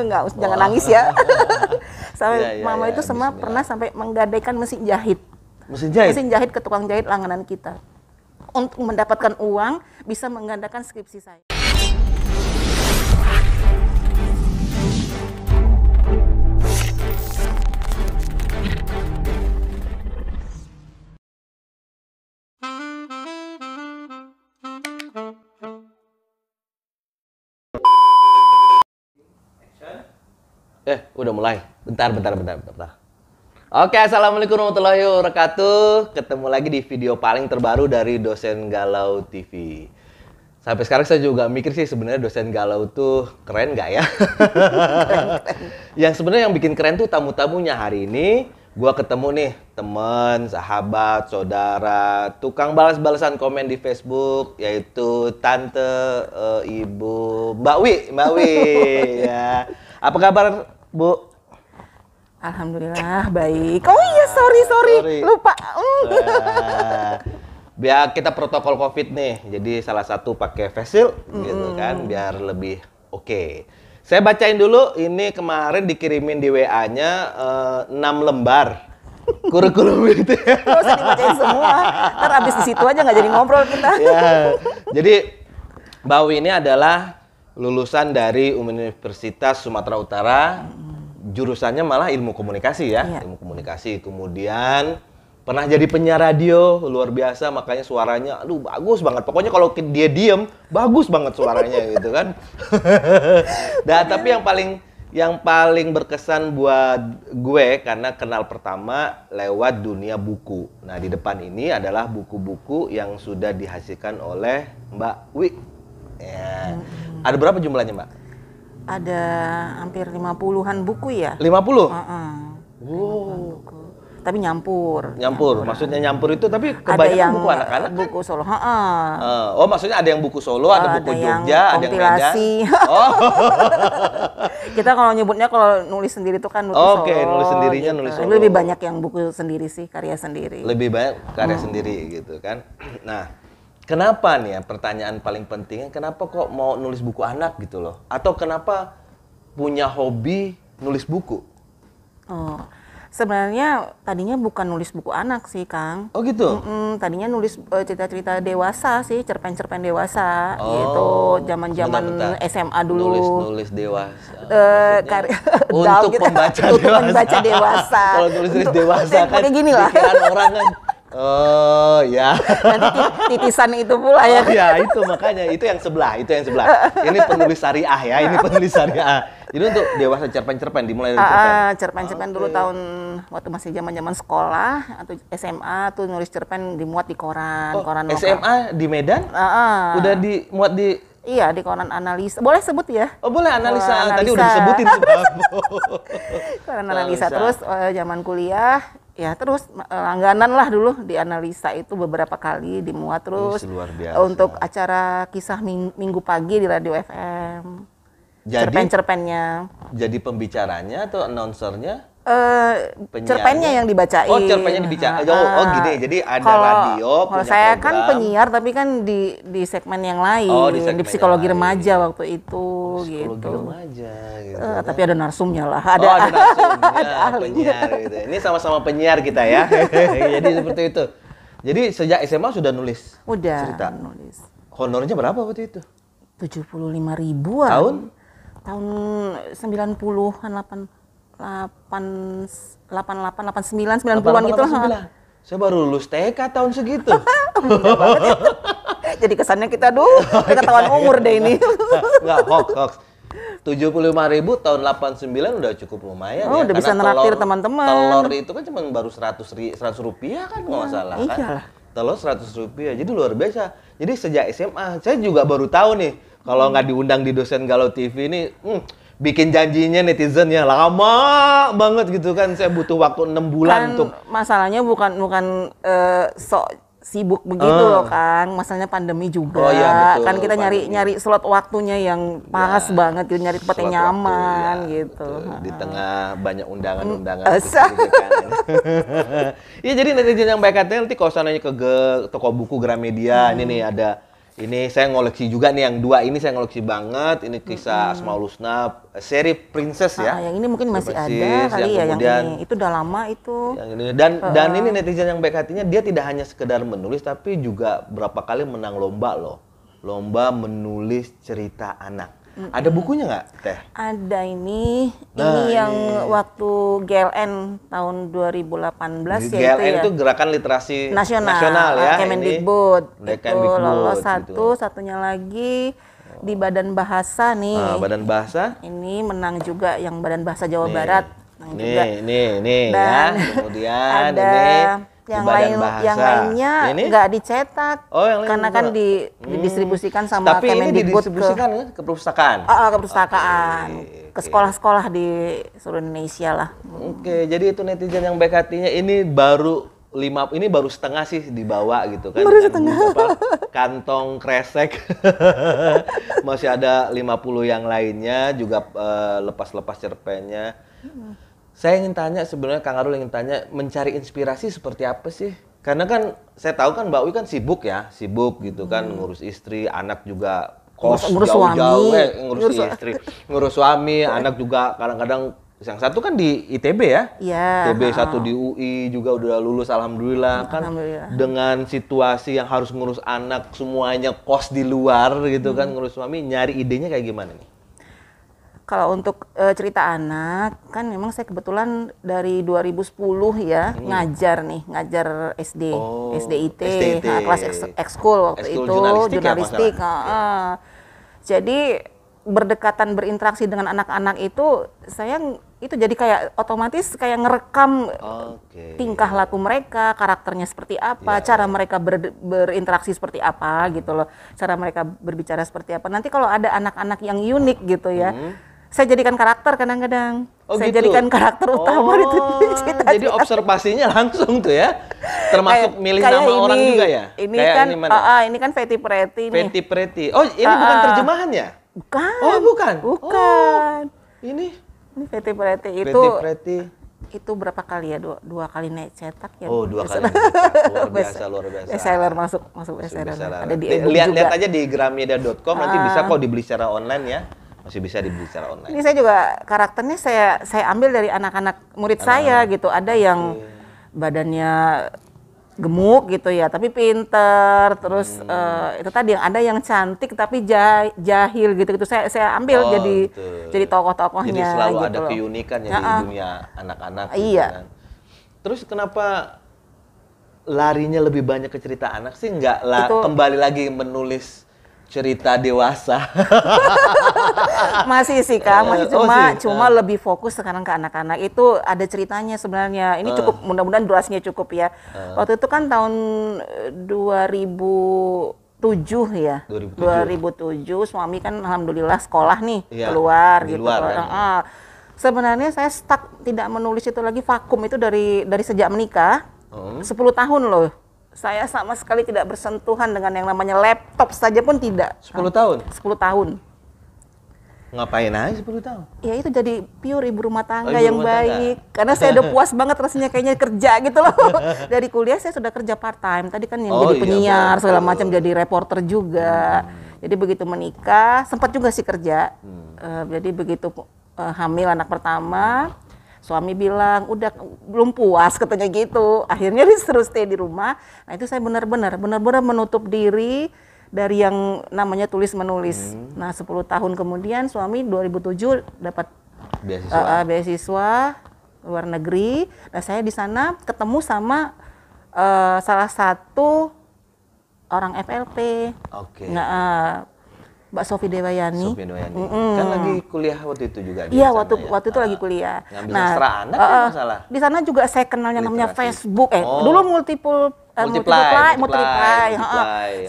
Jangan nangis ya. Iya, Sampai mama iya, itu semua bismillah. pernah sampai menggadaikan mesin jahit. Mesin jahit? Mesin jahit ke tukang jahit langganan kita. Untuk mendapatkan uang, bisa menggandakan skripsi saya. Udah mulai. Bentar. Oke, assalamualaikum warahmatullahi wabarakatuh. Ketemu lagi di video paling terbaru dari Dosen Galau TV. Sampai sekarang saya juga mikir sih sebenarnya Dosen Galau tuh keren nggak ya? Yang sebenarnya yang bikin keren tuh tamu-tamunya. Hari ini gua ketemu nih teman, sahabat, saudara, tukang balas-balasan komen di Facebook, yaitu Tante Ibu Mbak Wi ya. Apa kabar, Bu? Alhamdulillah baik. Oh iya, sorry. Lupa. Biar kita protokol COVID nih, jadi salah satu pakai face shield gitu kan, biar lebih oke. Saya bacain dulu, ini kemarin dikirimin di WA-nya 6 lembar kurikulum itu. Gak usah dibacain semua, ntar abis di situ aja nggak jadi ngobrol kita. Ya, jadi Mbak Wi ini adalah lulusan dari Universitas Sumatera Utara. Jurusannya malah ilmu komunikasi ya, Iya. ilmu komunikasi. Kemudian pernah jadi penyiar radio, luar biasa, makanya suaranya, aduh bagus banget. Pokoknya kalau dia diem, bagus banget suaranya gitu kan. Nah, tapi yang paling berkesan buat gue karena kenal pertama lewat dunia buku. Nah, di depan ini adalah buku-buku yang sudah dihasilkan oleh Mbak Wi. Ya. Ada berapa jumlahnya, Mbak? Ada hampir 50-an buku ya. 50? Buku. Tapi nyampur. Maksudnya nyampur itu tapi Ada kebanyakan yang buku anak-anak. buku solo. Oh, maksudnya ada yang buku Solo, ada buku Jogja, ada yang Medan. kompilasi. Oh. Kita kalau nyebutnya kalau nulis sendiri itu kan buku Oke, solo. nulis sendirinya nulis solo. Lebih banyak yang buku sendiri sih, karya sendiri. Lebih banyak karya sendiri gitu kan. Nah, kenapa nih ya pertanyaan paling pentingnya, kenapa kok mau nulis buku anak gitu loh? Atau kenapa punya hobi nulis buku? Oh, sebenarnya tadinya bukan nulis buku anak sih, Kang. Oh gitu? Tadinya nulis cerita-cerita dewasa sih, cerpen-cerpen dewasa Oh, gitu. Zaman-zaman bentar. SMA dulu. Nulis dewasa. Untuk Untuk pembaca dewasa. Kalau nulis dewasa kan kayak gini lah. pikiran orang kan. Oh ya. Nanti titisan itu pula ya. Oh ya, itu makanya itu yang sebelah. Ini penulis syariah ya, ini penulis syariah. Jadi untuk dewasa cerpen-cerpen dimulai dari Cerpen-cerpen dulu tahun waktu masih zaman-zaman sekolah atau SMA tuh nulis cerpen dimuat di koran, koran lokal. SMA di Medan? Udah dimuat di Iya, di koran analisa. Boleh sebut ya? Oh, boleh analisa. Tadi Analisa. udah disebutin tuh, Bang. Koran analisa. Terus zaman kuliah ya terus langganan lah dulu di analisa itu beberapa kali dimuat terus luar biasa. Untuk acara kisah minggu pagi di Radio FM. Jadi Cerpen-cerpennya. jadi pembicaranya atau announcernya? Cerpennya yang dibacain. Oh, cerpennya dibacain. Oh, gini. Jadi ada radio Kalau punya saya program. kan penyiar tapi kan di segmen yang lain. Oh, di segmen psikologi yang lain. remaja waktu itu Psikologi gitu. remaja gitu. Tapi ada narsumnya lah. Ada narsumnya, ada ahlinya. penyiar gitu. Ini sama-sama penyiar kita ya. Jadi seperti itu. Jadi sejak SMA sudah nulis Udah cerita. nulis. Honornya berapa waktu itu? 75.000-an. Tahun? Tahun 90-an, 90-an gitu lah. Saya baru lulus TK tahun segitu. Jadi kesannya kita ketahuan umur deh ini. Enggak, hoax. 75.000 tahun 89 udah cukup lumayan ya. Udah bisa neraktir teman-teman. Telur itu kan cuma baru 100 rupiah kan nggak masalah kan. Iyalah. Telur 100 rupiah, jadi luar biasa. Jadi sejak SMA, saya juga baru tahu nih, kalau nggak diundang di Dosen Galau TV ini, bikin janjinya netizen ya lama banget gitu kan. Saya butuh waktu 6 bulan Kan untuk masalahnya bukan sok sibuk begitu loh, Kang. Masalahnya pandemi juga. Oh, iya, betul, Kan kita pandemi. nyari slot waktunya yang pas banget gitu, nyari tempat yang slot waktu, nyaman ya, gitu. betul. Di tengah banyak undangan-undangan Asa. gitu kan. Iya, jadi netizen yang baik hati nanti kalau sananya ke toko buku Gramedia, ini nih ada Ini saya ngoleksi juga nih, yang 2 ini saya ngoleksi banget. Ini kisah Asmaul Husna, seri Princess ya. Yang ini mungkin masih ada Princess, kali ya, yang kemudian ini. Itu udah lama itu. yang ini dan ini netizen yang baik hatinya, dia tidak hanya sekedar menulis tapi juga berapa kali menang lomba loh. Lomba menulis cerita anak. Ada bukunya nggak, Teh? Ada ini Nah, yang ini. waktu GLN tahun 2018 ya GLN itu ya. itu Gerakan Literasi Nasional ya. Kemendikbud. Ini Itu Kemendikbud, lolos gitu. satunya lagi di Badan Bahasa nih. Nah, Badan Bahasa. Ini menang juga yang Badan Bahasa Jawa Nih. Barat. Menang juga. Nih Dan ya. Kemudian ada ini di yang Badan lain, Bahasa. yang lainnya Ini? nggak dicetak. Oh, yang lain karena kan enggak. didistribusikan sama Tapi ini Kemendikbud didistribusikan ke perpustakaan. ke perpustakaan, Oke, ke sekolah-sekolah di seluruh Indonesia lah. Oke, jadi itu netizen yang baik hatinya. Ini baru setengah sih dibawa gitu kan. Baru Dengan kantong kresek. Masih ada 50 yang lainnya juga, lepas-lepas cerpennya. Saya ingin tanya sebenarnya, Kang Arul ingin tanya, mencari inspirasi seperti apa sih? Karena kan saya tahu kan Mbak Wi kan sibuk gitu kan, ngurus istri, anak juga kos Ngurus jauh-jauh, suami. ngurus istri, ngurus suami, anak juga kadang-kadang. Yang satu kan di ITB ya, Iya. ITB satu di UI juga udah lulus, alhamdulillah kan. Alhamdulillah. Dengan situasi yang harus ngurus anak, semuanya kos di luar gitu kan, ngurus suami, nyari idenya kayak gimana nih? Kalau untuk cerita anak, kan memang saya kebetulan dari 2010 ya ngajar SD, Oh, SDIT, SDIT. kelas ekskul waktu Ekskul itu, jurnalistik ya, Jadi berdekatan berinteraksi dengan anak-anak itu, saya itu jadi kayak otomatis kayak ngerekam Oke. tingkah laku mereka, karakternya seperti apa, Ya, cara mereka berinteraksi seperti apa gitu loh, cara mereka berbicara seperti apa. Nanti kalau ada anak-anak yang unik gitu ya, saya jadikan karakter kadang-kadang. Oh, Saya gitu? jadikan karakter utama di cerita. Jadi observasinya langsung tuh ya, termasuk milih kayak nama orang juga ya. Ini Kayak kan, mana? ini kan Fetty Pretty nih. Fetty Pretty. Oh, ini bukan terjemahannya? Bukan. Oh, bukan. Bukan. Ini Ini Fetty Pretty itu. Fetty Pretty. Itu berapa kali ya? Dua kali cetak ya. Oh, 2 kali. Luar biasa. Bestseller masuk bestseller. Ada di e-book lihat juga. aja di gramedia.com, nanti bisa kok dibeli secara online ya. Masih bisa dibeli secara online. Ini saya juga karakternya saya ambil dari anak-anak murid saya gitu. Ada yang badannya gemuk gitu ya, tapi pinter. Terus itu tadi yang ada yang cantik tapi jahil gitu. Saya ambil jadi tokoh-tokohnya. Jadi selalu gitu ada loh. keunikan ya di dunia anak-anak. Iya. Gitu kan. Terus kenapa larinya lebih banyak ke cerita anak sih? Nggak kembali lagi menulis cerita dewasa. Masih sih Kak, masih cuma sih. lebih fokus sekarang ke anak-anak. Itu ada ceritanya sebenarnya. Ini cukup, mudah-mudahan durasinya cukup ya. Waktu itu kan tahun 2007 ya. 2007 suami kan alhamdulillah sekolah nih, Iya, keluar di gitu. luar kan. Sebenarnya saya stuck tidak menulis itu lagi, vakum itu dari sejak menikah. 10 tahun loh. Saya sama sekali tidak bersentuhan dengan yang namanya laptop saja pun tidak. 10 tahun? 10 tahun. Ngapain aja 10 tahun? Ya itu jadi pure ibu rumah tangga Ibu yang rumah tangga. baik. Karena saya udah puas banget rasanya kayaknya kerja gitu loh. Dari kuliah saya sudah kerja part time. Tadi kan yang jadi iya, penyiar betul. segala macam, jadi reporter juga. Jadi begitu menikah sempat juga sih kerja. Jadi begitu hamil anak pertama, suami bilang udah belum puas katanya gitu. Akhirnya disuruh stay di rumah. Nah itu saya benar-benar menutup diri dari yang namanya tulis menulis. Nah 10 tahun kemudian suami 2007 dapat beasiswa luar negeri. Nah saya di sana ketemu sama salah satu orang FLP. Oke. Nah, Mbak Sofi Dewayani. Kan lagi kuliah waktu itu juga. Iya, waktu itu lagi kuliah. Ngambil sastra anak kan masalah. Di sana juga saya kenal yang namanya Literasi. Facebook. Dulu multiply.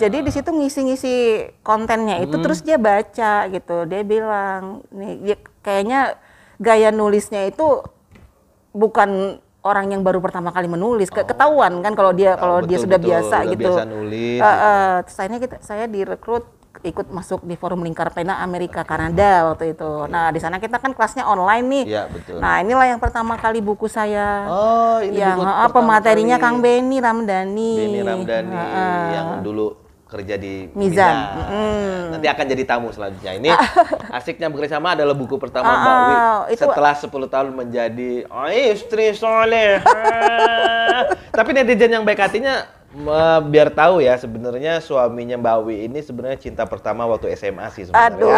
Jadi di situ ngisi-ngisi kontennya itu terus dia baca gitu. Dia bilang, nih kayaknya gaya nulisnya itu bukan orang yang baru pertama kali menulis. Ketahuan kan kalau dia sudah biasa udah gitu. Biasa nulis. Terus akhirnya saya direkrut ikut masuk di Forum Lingkar Pena Amerika Kanada waktu itu. Nah, di sana kita kan kelasnya online nih. Iya, betul. Nah, inilah yang pertama kali buku saya. Oh, ini yang buku pertama pematerinya kali. Kang Benny Ramdhani. Benny Ramdhani yang dulu kerja di Mizan. Nanti akan jadi tamu selanjutnya. Ini asiknya bekerjasama adalah buku pertama Mbak Wi itu setelah 10 tahun menjadi istri soleh. Tapi netizen yang baik hatinya biar tahu ya, sebenarnya suaminya Mbak Wi ini sebenarnya cinta pertama waktu SMA sih sebenarnya. Aduh.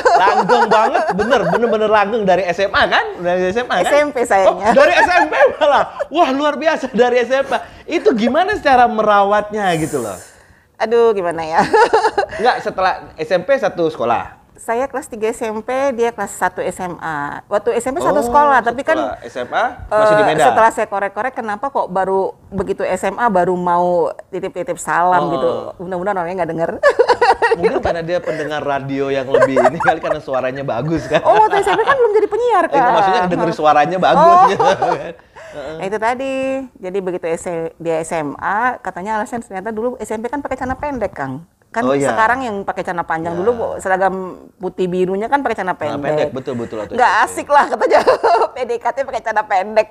Langgeng banget, bener langgeng dari SMA kan? Dari SMA kan? SMP sayangnya. Dari SMP malah. Wah, luar biasa dari SMP. Itu gimana cara merawatnya gitu loh? Aduh, gimana ya? Enggak, setelah SMP satu sekolah. Saya kelas 3 SMP, dia kelas 1 SMA. Waktu SMP satu sekolah, tapi kan SMA masih di Medan. Setelah saya korek-korek, kenapa kok baru begitu SMA baru mau titip-titip salam gitu. Mudah-mudahan orangnya nggak denger. Mungkin karena dia pendengar radio yang lebih ini kali, karena suaranya bagus kan. Oh, waktu SMP kan belum jadi penyiar kan. Maksudnya denger suaranya bagus gitu kan. Nah, itu tadi. Jadi begitu dia SMA, katanya alasan ternyata dulu SMP kan pakai celana pendek, Kang. Kan sekarang yang pakai celana panjang, dulu seragam putih birunya kan pakai celana pendek. Betul. Nggak asik lah katanya. PDKT pakai celana pendek.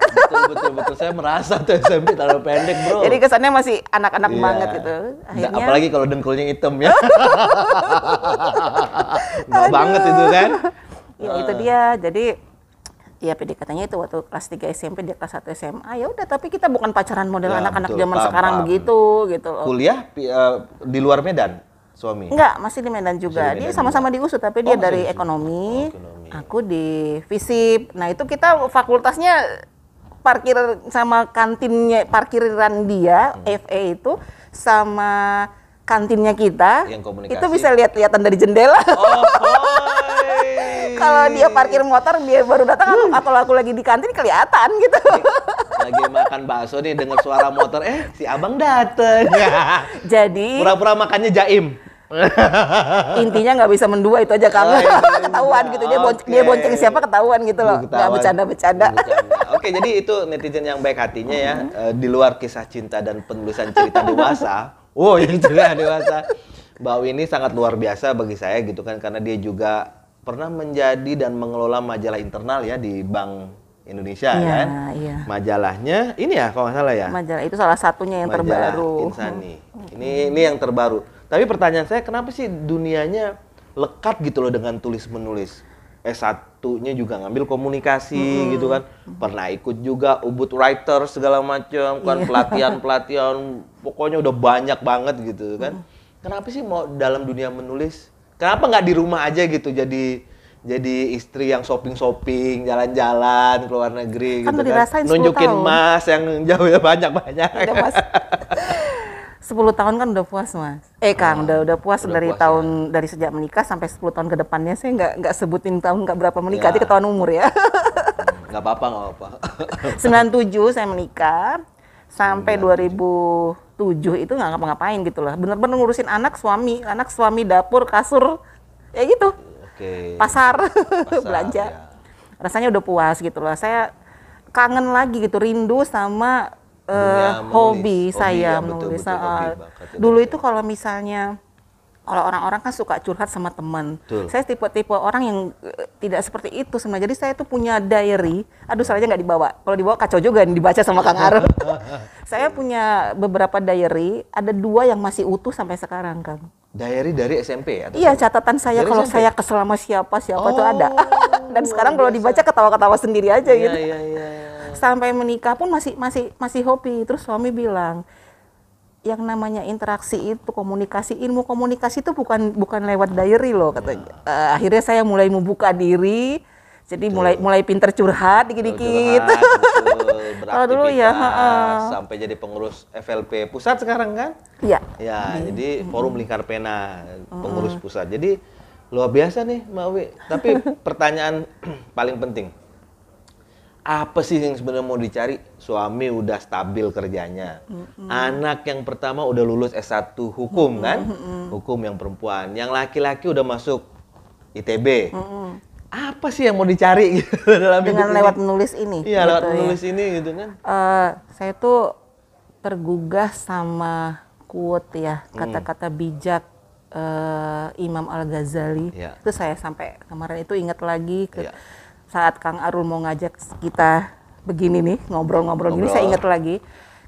Betul. Saya merasa tuh SMP celana pendek, bro. Jadi kesannya masih anak-anak banget gitu. Akhirnya, apalagi kalau dengkulnya hitam ya. Nggak banget itu kan. Ya itu dia. Jadi ya PDKT-nya itu waktu kelas 3 SMP, dia kelas 1 SMA. Ya udah, tapi kita bukan pacaran model anak-anak zaman sekarang begitu gitu loh. Kuliah di luar Medan? Suami? Enggak, masih di Medan juga. Dia sama-sama di USU, tapi dia dari ekonomi, aku di FISIP. Nah itu kita fakultasnya parkir sama kantinnya, parkiran dia, FE itu, sama kantinnya kita, itu bisa lihat-lihatan dari jendela. Kalau dia parkir motor, dia baru datang, kalau aku lagi di kantin kelihatan gitu. Lagi makan bakso nih, dengar suara motor, si abang dateng. Jadi pura-pura makannya jaim. Intinya nggak bisa mendua, itu aja kamu ketahuan gitu. Dia bonceng siapa ketahuan gitu loh. Nggak bercanda-bercanda. Oke, jadi itu netizen yang baik hatinya ya. Di luar kisah cinta dan penulisan cerita dewasa. Ini cerita dewasa. Mbak Wi ini sangat luar biasa bagi saya gitu kan, karena dia juga pernah menjadi dan mengelola majalah internal ya di Bank Indonesia kan. Iya. Majalahnya ini ya kalau nggak salah ya. Majalah itu salah satunya yang majalah terbaru. Insani. Ini yang terbaru. Tapi pertanyaan saya, kenapa sih dunianya lekat gitu loh dengan tulis-menulis? S1-nya juga ngambil komunikasi gitu kan. Pernah ikut juga Ubud Writer segala macam kan, pelatihan-pelatihan, pokoknya udah banyak banget gitu kan. Kenapa sih mau dalam dunia menulis? Kenapa nggak di rumah aja gitu jadi istri yang shopping-shopping, jalan-jalan ke luar negeri kan gitu kan. Nunjukin Mas yang jauh ya banyak-banyak. 10 tahun kan udah puas, Mas. Kang, udah puas dari sejak menikah sampai 10 tahun ke depannya. Saya nggak sebutin tahun berapa menikah, nanti ketahuan umur ya. Nggak apa-apa. 97 saya menikah, sampai 2007 itu nggak ngapa-ngapain gitu lah. Bener-bener ngurusin anak, suami, dapur, kasur, ya gitu. Pasar belanja. Ya. Rasanya udah puas gitu loh. Saya kangen lagi gitu, rindu sama hobi saya menulis. Dulu itu kalau misalnya orang-orang kan suka curhat sama teman. Saya tipe-tipe orang yang tidak seperti itu sebenarnya. Jadi saya tuh punya diary. Aduh, salahnya nggak dibawa. Kalau dibawa kacau juga nih, dibaca sama Kang Arul. Saya punya beberapa diary. Ada 2 yang masih utuh sampai sekarang, Kang. Diary dari SMP ya? Iya, catatan saya kalau saya kesel sama siapa itu ada. Dan sekarang kalau dibaca ketawa-ketawa sendiri aja gitu. Iya. Sampai menikah pun masih hobi. Terus suami bilang, yang namanya interaksi itu, ilmu komunikasi itu bukan lewat diary loh katanya. Akhirnya saya mulai membuka diri, jadi mulai pinter curhat dikit-dikit. Kalau dulu ya sampai jadi pengurus FLP pusat sekarang kan? Iya. Ya, jadi Forum Lingkar Pena pengurus pusat. Jadi luar biasa nih Mbak Wi. Tapi pertanyaan paling penting, apa sih yang sebenarnya mau dicari? Suami udah stabil kerjanya, anak yang pertama udah lulus S1 hukum kan, hukum yang perempuan, yang laki-laki udah masuk ITB. Apa sih yang mau dicari gitu dalam dengan lewat menulis ini? Iya, lewat menulis ini gitu kan. Saya tuh tergugah sama quote ya, kata-kata bijak Imam Al-Ghazali. Itu saya sampai kemarin itu ingat lagi saat Kang Arul mau ngajak kita begini nih, ngobrol-ngobrol gini, saya ingat lagi.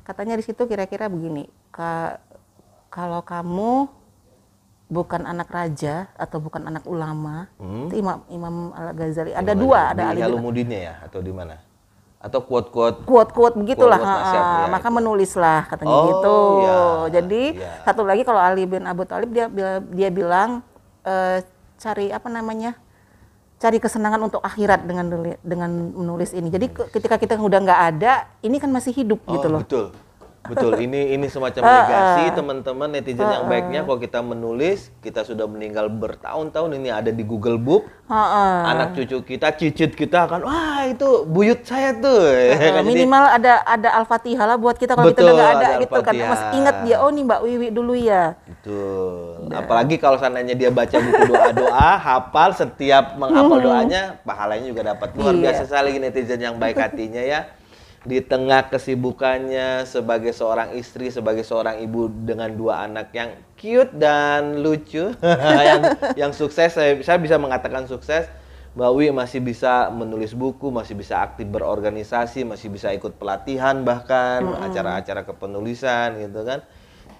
Katanya di situ kira-kira begini, kalau kamu bukan anak raja atau bukan anak ulama, itu Imam Al-Ghazali. Ada dua, ada di Ali bin Hilumuddinnya ya atau di mana? Atau quote-quote begitulah, quote-quote nasihat, ya, maka itu. menulislah katanya Oh, gitu. ya, Jadi ya. satu lagi kalau Ali bin Abi Thalib dia bilang cari apa namanya? Cari kesenangan untuk akhirat dengan menulis ini. Jadi ketika kita udah nggak ada, ini kan masih hidup gitu loh. Betul. Ini semacam legasi teman-teman netizen yang baiknya kalau kita menulis, kita sudah meninggal bertahun-tahun, ini ada di Google Book. Anak cucu kita, cicit kita akan, wah itu buyut saya tuh. Kan, minimal ada Al-Fatihah lah buat kita kalau kita udah nggak ada gitu kan. Masih ingat dia, oh nih Mbak Wiwi dulu ya. Betul. Apalagi kalau seandainya dia baca buku doa-doa, hafal setiap menghafal doanya, pahalanya juga dapat. Luar biasa sekali netizen yang baik hatinya ya. Di tengah kesibukannya sebagai seorang istri, sebagai seorang ibu dengan 2 anak yang cute dan lucu, yang sukses, saya bisa mengatakan sukses. Mbak Wi masih bisa menulis buku, masih bisa aktif berorganisasi, masih bisa ikut pelatihan bahkan acara-acara kepenulisan gitu kan.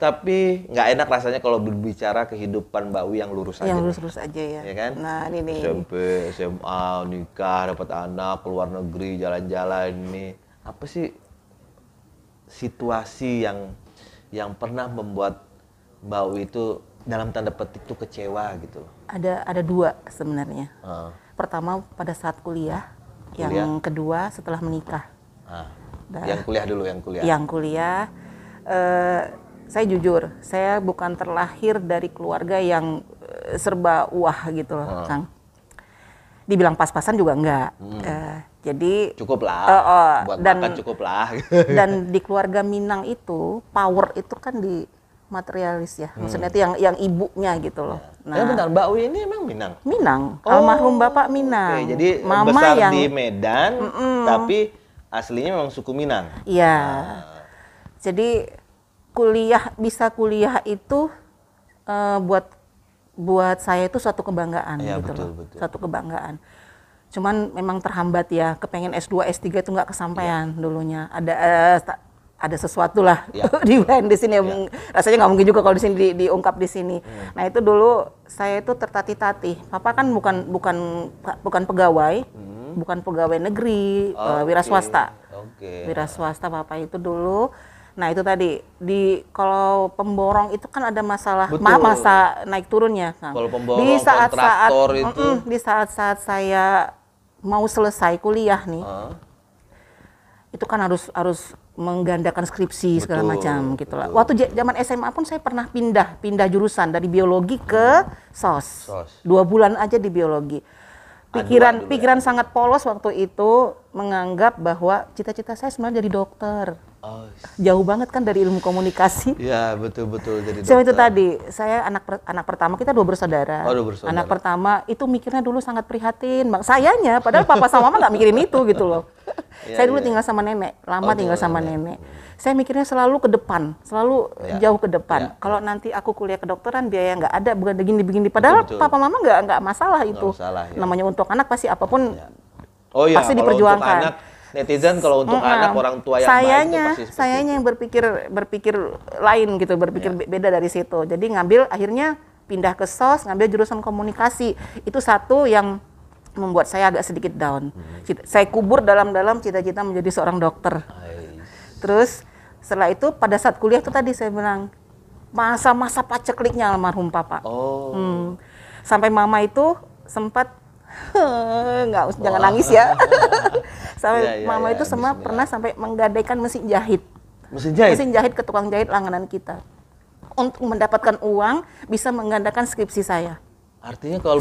Tapi nggak enak rasanya kalau berbicara kehidupan Mbak Wi yang lurus aja. Yang lurus-lurus aja ya. Ya kan? Nah ini. SMP, SMA, nikah, dapat anak, keluar negeri, jalan-jalan ini. Apa sih situasi yang pernah membuat Mbak Wi itu dalam tanda petik itu kecewa gitu? Ada 2 sebenarnya. Pertama pada saat kuliah, yang kedua setelah menikah. Yang kuliah dulu, yang kuliah. Yang kuliah, saya jujur, saya bukan terlahir dari keluarga yang serba wah gitu loh, Kang. Dibilang pas-pasan juga enggak. Jadi cukup lah, buat makan cukup lah. Dan di keluarga Minang itu power itu kan di materialis ya, maksudnya itu yang ibunya gitu loh. Nah, bentar, Mbak Wi ini emang Minang? Minang, almarhum bapak Minang. Oke, jadi Mama besar yang di Medan, tapi aslinya memang suku Minang. Iya. Jadi bisa kuliah itu buat saya itu suatu kebanggaan gitu loh. Suatu kebanggaan. Cuman memang terhambat ya, kepengen S2, S3 itu nggak kesampaian dulunya. Ada sesuatu lah di sini. Rasanya nggak mungkin juga kalau di sini diungkap di sini. Nah itu dulu saya itu tertatih-tatih. Papa kan bukan pegawai, bukan pegawai negeri, wira swasta. Wira swasta Papa itu dulu. Nah itu tadi kalau pemborong itu kan ada masalah masa naik turunnya, Kang. Kalau pemborong kontraktor itu di saat-saat saya mau selesai kuliah nih, itu kan harus menggandakan skripsi segala macam gitulah. Waktu zaman SMA pun saya pernah pindah jurusan dari biologi ke sos. 2 bulan aja di biologi. Pikiran sangat polos waktu itu, menganggap bahwa cita-cita saya sebenarnya jadi dokter. Jauh banget kan dari ilmu komunikasi. Iya, betul jadi dokter. So itu tadi, saya anak pertama, kita 2 bersaudara. 2 bersaudara. Anak pertama itu mikirnya dulu sangat prihatin. Sayanya, padahal papa sama mama nggak mikirin itu gitu loh. Saya dulu tinggal sama nenek, tinggal sama nenek. Saya mikirnya selalu ke depan, selalu jauh ke depan. Kalau nanti aku kuliah kedokteran, biaya nggak ada, bukan begini. Padahal papa mama nggak masalah itu. Namanya untuk anak pasti apapun pasti diperjuangkan. Untuk anak, netizen kalau untuk anak orang tua yang baik itu pasti sayanya yang berpikir lain gitu, beda dari situ. Jadi akhirnya pindah ke sos, ngambil jurusan komunikasi. Itu satu yang membuat saya agak sedikit down. Saya kubur dalam-dalam cita-cita menjadi seorang dokter. Terus setelah itu pada saat kuliah tuh tadi saya bilang masa-masa pacekliknya almarhum papa. Sampai mama itu sempat jangan nangis ya. Sampai mama itu pernah sampai menggadaikan mesin jahit. Mesin jahit ke tukang jahit langganan kita. Untuk mendapatkan uang bisa menggandakan skripsi saya. Artinya kalau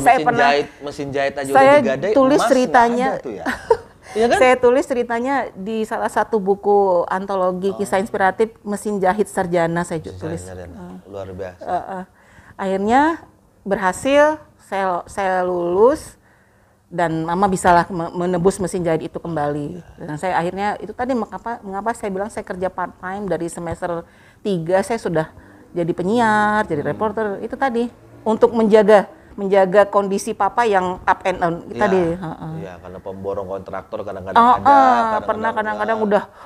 mesin jahit aja saya udah digadai, tulis emas ceritanya, ada tuh ya? Ya kan? Saya tulis ceritanya di salah satu buku antologi kisah inspiratif Mesin Jahit Sarjana saya tulis. Luar biasa. Akhirnya berhasil, saya lulus dan mama bisalah menebus mesin jahit itu kembali. Dan saya akhirnya itu tadi mengapa saya bilang saya kerja part time dari semester 3 saya sudah jadi penyiar, jadi reporter itu tadi untuk menjaga menjaga kondisi papa yang up and down tadi. Iya, karena pemborong kontraktor kadang-kadang ada, kadang-kadang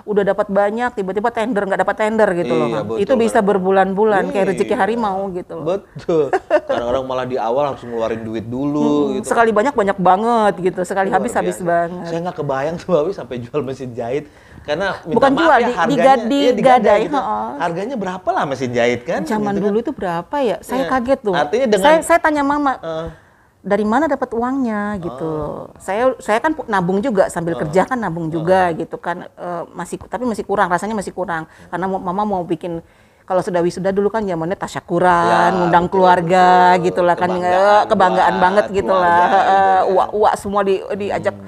udah dapat banyak, tiba-tiba tender nggak dapat tender gitu loh. Iya, Kang. betul, Itu bisa berbulan-bulan kayak rezeki Iya. harimau gitu loh. Betul. Kadang-kadang malah di awal harus ngeluarin duit dulu gitu. Sekali banyak banget gitu, sekali Luar habis biasa. banget. Saya nggak kebayang tuh Bawi sampai jual mesin jahit. Karena minta Bukan maaf jual, ya, digadai, digadai gitu. heeh. Harganya berapa lah mesin jahit kan? Zaman gitu dulu kan. itu berapa ya? Saya Iya. kaget tuh. Artinya dengan- saya tanya mama, dari mana dapat uangnya gitu. Saya kan nabung juga sambil kerja kan nabung juga gitu kan. Tapi masih kurang, rasanya masih kurang. Karena mama mau bikin, kalau sudah wisuda dulu kan zamannya tasyakuran, Ya, ngundang betul, keluarga betul. gitu lah kan, buat kebanggaan banget gitu keluarga lah. gitu ya. Uak-uak semua diajak,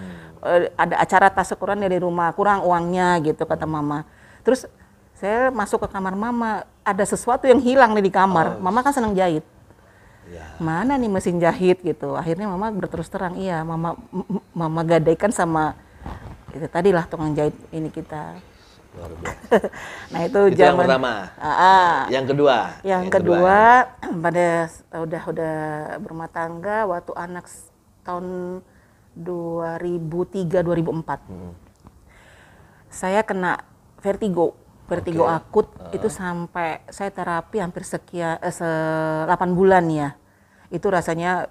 ada acara tasyakuran dari rumah, kurang uangnya gitu kata mama. Terus saya masuk ke kamar mama, ada sesuatu yang hilang nih di kamar. Mama kan senang jahit. Ya. Mana nih mesin jahit gitu. Akhirnya mama berterus terang, iya mama gadaikan sama itu tadi lah tukang jahit ini kita. Luar biasa. Nah itu Itu yang zaman pertama. Yang kedua. yang kedua pada udah berumah tangga waktu anak tahun 2003-2004. Saya kena vertigo akut itu sampai saya terapi hampir 8 bulan ya. Itu rasanya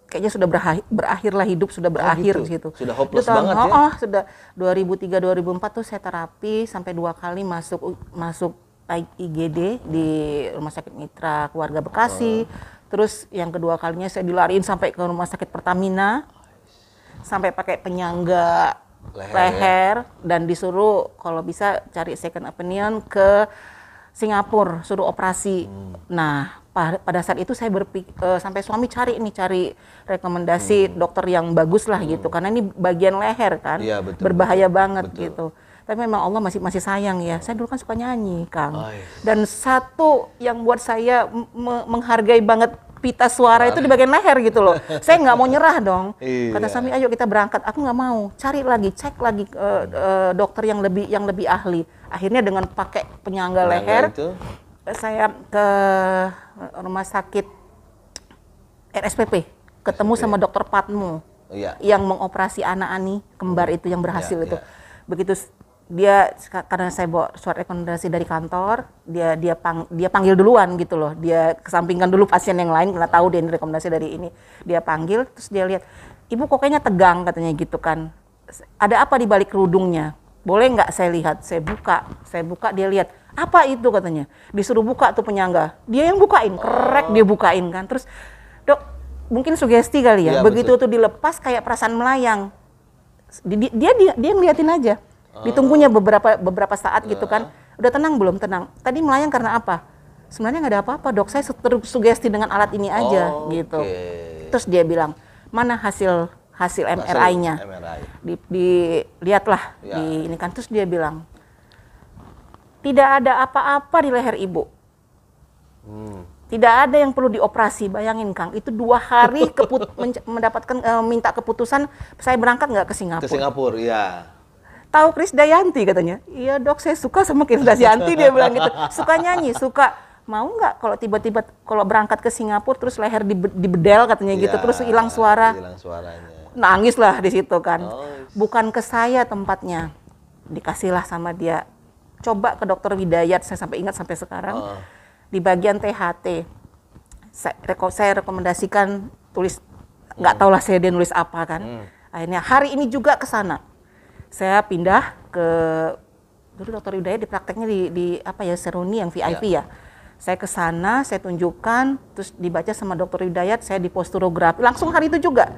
kayaknya sudah berakhir lah hidup, sudah berakhir gitu. gitu. Sudah hopeless Itu tahun- banget ya? Sudah 2003-2004 tuh saya terapi sampai 2 kali masuk IGD di Rumah Sakit Mitra Keluarga Bekasi. Terus yang kedua kalinya saya dilariin sampai ke Rumah Sakit Pertamina. Sampai pakai penyangga leher dan disuruh kalau bisa cari second opinion ke Singapura, suruh operasi. Nah, pada saat itu saya berpikir sampai suami cari rekomendasi dokter yang bagus lah gitu, karena ini bagian leher kan, Iya, betul, berbahaya betul, banget betul. gitu. Tapi memang Allah masih sayang ya. Saya dulu kan suka nyanyi, Kang. Oh, iya. Dan satu yang buat saya menghargai banget pita suara itu di bagian leher gitu loh. Saya nggak mau nyerah dong. Iya. Kata suami, ayo kita berangkat. Aku nggak mau. Cari lagi, cek lagi dokter yang lebih ahli. Akhirnya dengan pakai penyangga leher, itu. saya ke rumah sakit RSPP. Ketemu sama dokter Patmo Iya. yang mengoperasi anak Ani kembar itu yang berhasil Iya, itu. iya. Begitu dia, karena saya bawa surat rekomendasi dari kantor, dia panggil duluan gitu loh. Dia kesampingkan dulu pasien yang lain karena tahu dia ini rekomendasi dari ini. Dia panggil, terus dia lihat, ibu kok kayaknya tegang katanya gitu kan. Ada apa di balik kerudungnya? Boleh nggak saya lihat? Saya buka, dia lihat. Apa itu katanya? Disuruh buka tuh penyangga. Dia yang bukain, kerek dia bukain kan. Terus, dok, mungkin sugesti kali ya. Iya, Begitu betul. tuh dilepas kayak perasaan melayang. Dia ngeliatin aja. Ditunggunya beberapa saat gitu kan. Udah tenang belum? Tenang. Tadi melayang karena apa? Sebenarnya nggak ada apa-apa dok. Saya tersugesti dengan alat ini aja gitu. Oke. Terus dia bilang, mana hasil MRI-nya? MRI. Dilihatlah Ya. di ini kan. Terus dia bilang, tidak ada apa-apa di leher ibu. Tidak ada yang perlu dioperasi. Bayangin Kang, itu 2 hari mendapatkan minta keputusan saya berangkat nggak ke Singapura. Ke Singapura, iya. Tahu Krisdayanti katanya? Iya dok, saya suka sama Krisdayanti, dia bilang gitu. Suka nyanyi, suka. Mau nggak kalau tiba-tiba kalau berangkat ke Singapura terus leher dibedel katanya gitu, Iya, terus hilang suara. Hilang suaranya. Nangis lah di situ kan. Oh. Bukan ke saya tempatnya. Dikasihlah sama dia. Coba ke dokter Widayat, saya sampai ingat sampai sekarang. Di bagian THT. Saya rekomendasikan tulis, nggak tahu lah dia nulis apa kan. Akhirnya hari ini juga ke sana. Saya pindah ke, dulu dokter Widayat di prakteknya di apa ya, Seruni yang VIP ya. Saya ke sana, saya tunjukkan, terus dibaca sama dokter Widayat, saya di posturografi. Langsung hari itu juga.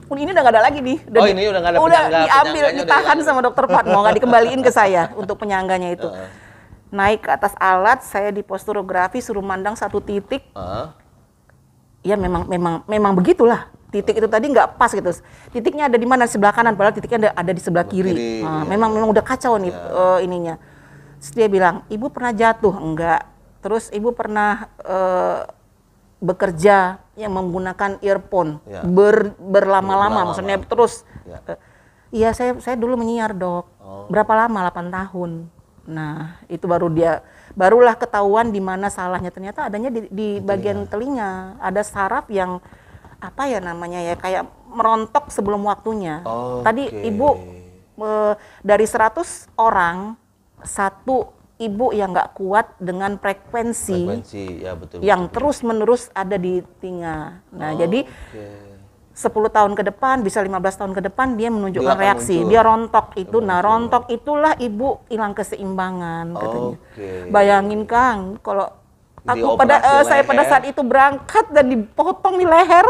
Ini udah nggak ada lagi nih. Ini udah nggak ada Udah penyangga, diambil, penyanganya udah ditahan hilang. sama dokter Patmo, nggak dikembaliin ke saya untuk penyangganya itu. Naik ke atas alat, saya di posturografi, suruh mandang satu titik. Ya memang begitulah. Titik itu tadi nggak pas gitu. Titiknya ada di mana? Sebelah kanan, padahal titiknya ada di sebelah kiri. Nah, memang udah kacau nih ininya. Terus dia bilang, ibu pernah jatuh? Enggak. Terus ibu pernah bekerja yang menggunakan earphone berlama-lama, maksudnya terus. Iya, saya dulu menyiar dok. Berapa lama? 8 tahun. Nah, itu barulah ketahuan di mana salahnya. Ternyata adanya di bagian telinga. Ada saraf yang apa ya namanya ya, kayak merontok sebelum waktunya. Tadi Oke. ibu dari 100 orang, satu ibu yang nggak kuat dengan frekuensi Ya betul. yang terus-menerus ada di telinga. Nah, jadi Oke. 10 tahun ke depan, bisa 15 tahun ke depan dia menunjukkan Dia akan reaksi. muncul. Dia rontok itu. Dia Nah, muncul. rontok itulah ibu hilang keseimbangan katanya. Oke. Bayangin Kang, kalau aku Dioperasi saya pada leher. saat itu berangkat dan dipotong di leher.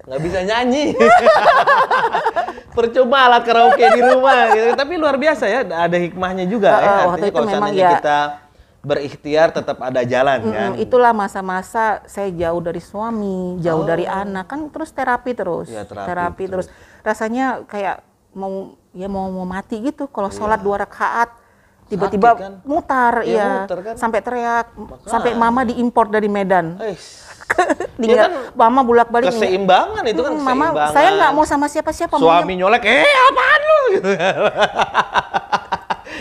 Nggak bisa nyanyi. Percuma alat karaoke di rumah gitu. Tapi luar biasa ya, ada hikmahnya juga ya. waktu Artinya itu kalau memang seandainya ya. kita berikhtiar tetap ada jalan kan. Itulah masa-masa saya jauh dari suami, jauh dari anak, kan terus terapi terus. Ya, terapi terus. Rasanya kayak mau mati gitu kalau sholat 2 rakaat tiba-tiba Sakit kan? mutar Iya, ya. muter kan? Sampai teriak, sampai mama diimpor dari Medan. Dia kan Mama bolak-balik. keseimbangan itu kan Mama, keseimbangan. saya nggak mau sama siapa-siapa. Suami nyolek, apaan lu? Gitu.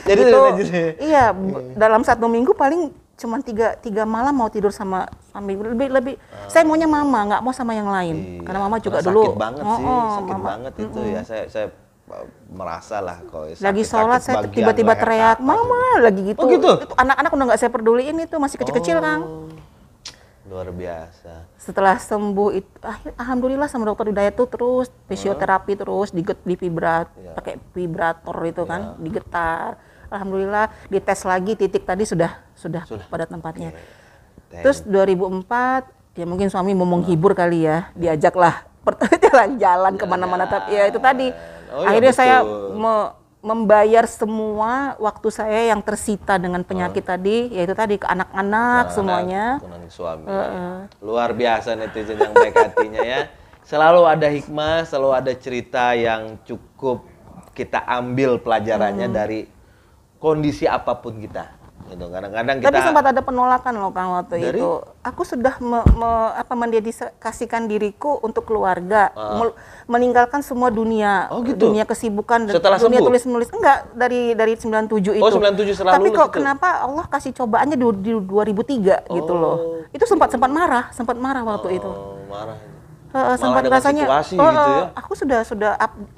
Jadi itu, gitu. iya, dalam 1 minggu paling cuma tiga malam mau tidur sama suami. Lebih saya maunya mama, nggak mau sama yang lain. Karena mama juga Karena dulu sakit banget sih, sakit mama. banget itu ya. Saya merasa lah kalau Lagi sakit-sakit sholat saya bagian tiba-tiba leher teriak, ke atas mama gitu. lagi gitu. Oh, gitu? Itu anak-anak udah nggak saya peduliin, itu masih kecil-kecil Kang. Luar biasa. Setelah sembuh itu, alhamdulillah sama dokter Hidayat tuh terus fisioterapi terus di pakai vibrator itu kan, digetar. Alhamdulillah dites lagi, titik tadi sudah pada tempatnya. Terus 2004 ya mungkin suami mau menghibur kali ya, diajaklah jalan-jalan kemana-mana. Tapi ya itu tadi akhirnya saya membayar semua waktu saya yang tersita dengan penyakit tadi, yaitu tadi ke anak-anak semuanya. Suami. Luar biasa netizen yang baik hatinya ya. Selalu ada hikmah, selalu ada cerita yang cukup kita ambil pelajarannya dari kondisi apapun kita. Gitu. Kadang-kadang kita. Tapi sempat ada penolakan loh Kang waktu Dari? itu. Aku sudah mendedikasikan diriku untuk keluarga, meninggalkan semua dunia, Gitu? dunia kesibukan dan Setelah dunia sembuh? tulis-menulis. Enggak, dari 97 itu. 97 setelah Tapi lulus kok itu? kenapa Allah kasih cobaannya di 2003 gitu loh. Itu sempat marah waktu itu. Marah. Sempat dengan rasanya situasi gitu ya? aku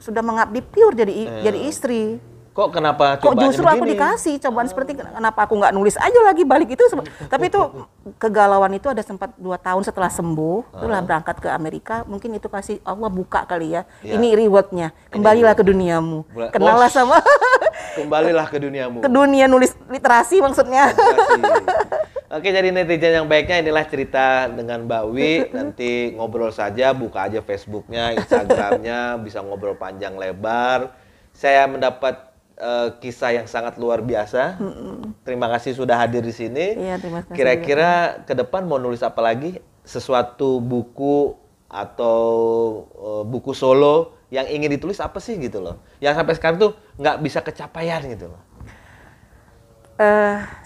sudah mengabdi pure jadi istri. Kok kenapa Kok cobaannya justru aku begini? dikasih cobaan seperti kenapa aku nggak nulis aja lagi balik itu. Tapi itu kegalauan itu ada sempat 2 tahun setelah sembuh, itulah berangkat ke Amerika. Mungkin itu kasih Allah buka kali ya. Ini rewardnya. Kembalilah ke duniamu. Kenallah sama Kembalilah ke duniamu. ke dunia nulis literasi maksudnya. Oke, jadi netizen yang baiknya inilah cerita dengan Mbak Wi. Nanti ngobrol saja, buka aja Facebooknya, Instagramnya, bisa ngobrol panjang lebar. Saya mendapat kisah yang sangat luar biasa. Terima kasih sudah hadir di sini. Iya, terima kasih. Kira-kira ke depan mau nulis apa lagi? Sesuatu buku atau buku solo yang ingin ditulis apa sih gitu loh? Yang sampai sekarang tuh nggak bisa kecapaian gitu loh.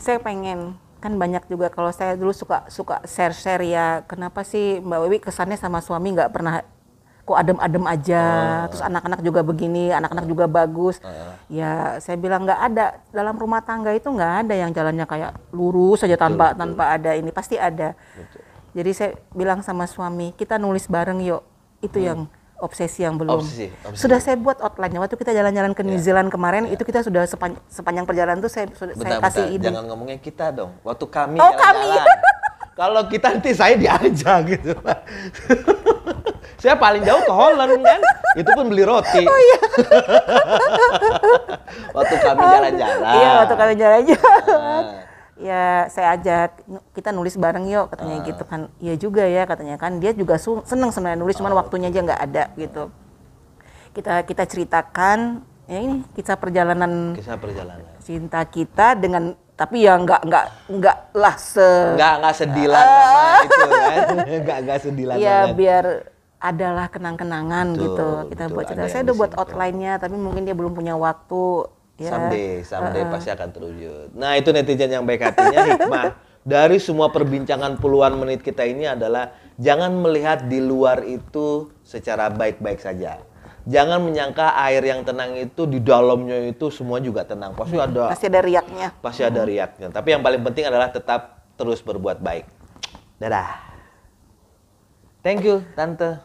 Saya pengen, kan banyak juga kalau saya dulu suka share ya, kenapa sih Mbak Wiwi kesannya sama suami nggak pernah kok adem-adem aja, terus anak-anak juga begini, anak-anak juga bagus. Ya saya bilang nggak ada, dalam rumah tangga itu nggak ada yang jalannya kayak lurus saja tanpa ada ini, pasti ada. Jadi saya bilang sama suami, kita nulis bareng yuk, itu yang obsesi yang belum. Obsesi. Sudah saya buat outline-nya, waktu kita jalan-jalan ke New Zealand kemarin, itu kita sudah sepanjang perjalanan tuh saya kasih ide. Jangan ngomongnya kita dong. Waktu kami Oh, jalan-jalan. Kalau kita nanti saya diajak gitu. Saya paling jauh ke Holland kan. Itu pun beli roti. Oh iya. Waktu kami jalan-jalan. Iya, waktu kami jalan-jalan. Ya, saya ajak kita nulis bareng yuk katanya gitu kan. Iya juga ya katanya kan. Dia juga seneng sebenarnya nulis, cuman waktunya aja nggak ada gitu. Kita ceritakan ya ini kisah perjalanan cinta kita dengan, tapi ya nggak lah nggak sedilan sama itu kan. Nggak sedilan. Ya biar adalah kenang-kenangan gitu. Kita betul. buat cerita. Ada Saya yang udah buat disimpan. outline-nya, tapi mungkin dia belum punya waktu. Ya. Someday pasti akan terwujud. Nah, itu netizen yang baik hatinya. Hikmah dari semua perbincangan puluhan menit kita ini adalah jangan melihat di luar itu secara baik-baik saja. Jangan menyangka air yang tenang itu di dalamnya itu semua juga tenang. Pasti ada riaknya. Pasti ada riaknya. Tapi yang paling penting adalah tetap terus berbuat baik. Dadah. Thank you, Tante.